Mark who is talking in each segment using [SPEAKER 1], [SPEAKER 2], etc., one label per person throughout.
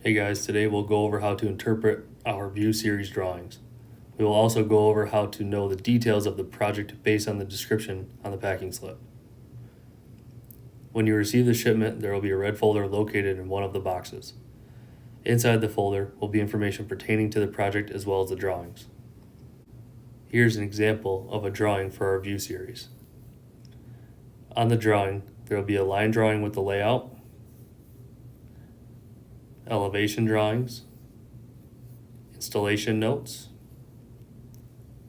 [SPEAKER 1] Hey guys, today we'll go over how to interpret our view series drawings. We will also go over how to know the details of the project based on the description on the packing slip. When you receive the shipment, there will be a red folder located in one of the boxes. Inside the folder will be information pertaining to the project as well as the drawings. Here's an example of a drawing for our view series. On the drawing, there will be a line drawing with the layout, elevation drawings, installation notes,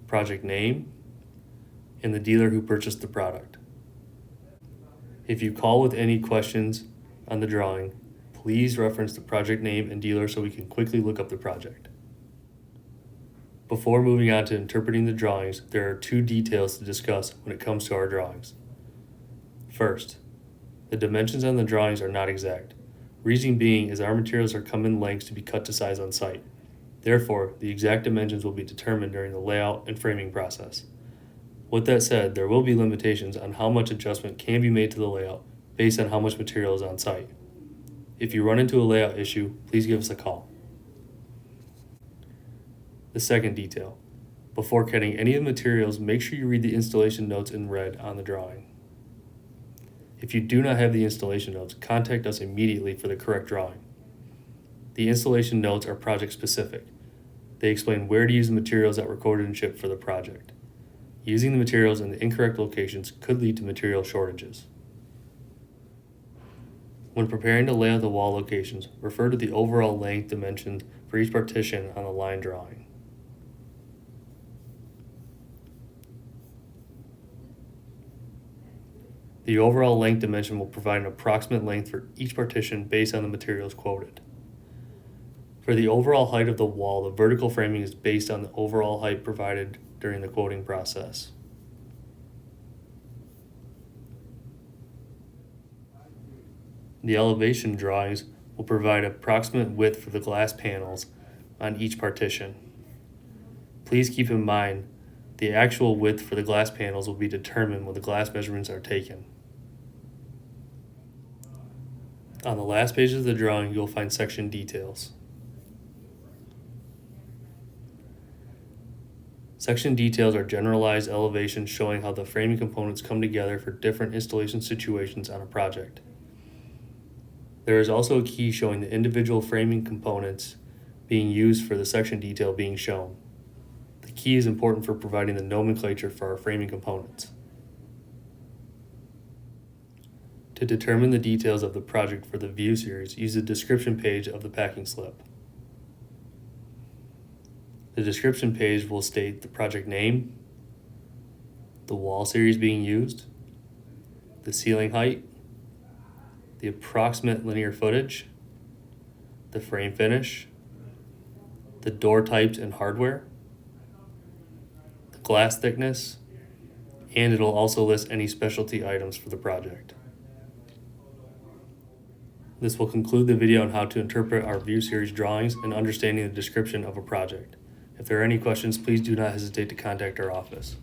[SPEAKER 1] project name, and the dealer who purchased the product. If you call with any questions on the drawing, please reference the project name and dealer so we can quickly look up the project. Before moving on to interpreting the drawings, there are two details to discuss when it comes to our drawings. First, the dimensions on the drawings are not exact. Reason being is our materials are come in lengths to be cut to size on site. Therefore, the exact dimensions will be determined during the layout and framing process. With that said, there will be limitations on how much adjustment can be made to the layout based on how much material is on site. If you run into a layout issue, please give us a call. The second detail. Before cutting any of the materials, make sure you read the installation notes in red on the drawing. If you do not have the installation notes, contact us immediately for the correct drawing. The installation notes are project specific. They explain where to use the materials that were quoted and shipped for the project. Using the materials in the incorrect locations could lead to material shortages. When preparing to lay out the wall locations, refer to the overall length dimensions for each partition on the line drawing. The overall length dimension will provide an approximate length for each partition based on the materials quoted. For the overall height of the wall, the vertical framing is based on the overall height provided during the quoting process. The elevation drawings will provide approximate width for the glass panels on each partition. Please keep in mind the actual width for the glass panels will be determined when the glass measurements are taken. On the last page of the drawing, you'll find section details. Section details are generalized elevations showing how the framing components come together for different installation situations on a project. There is also a key showing the individual framing components being used for the section detail being shown. The key is important for providing the nomenclature for our framing components. To determine the details of the project for the view series, use the description page of the packing slip. The description page will state the project name, the wall series being used, the ceiling height, the approximate linear footage, the frame finish, the door types and hardware, the glass thickness, and it'll also list any specialty items for the project. This will conclude the video on how to interpret our view series drawings and understanding the description of a project. If there are any questions, please do not hesitate to contact our office.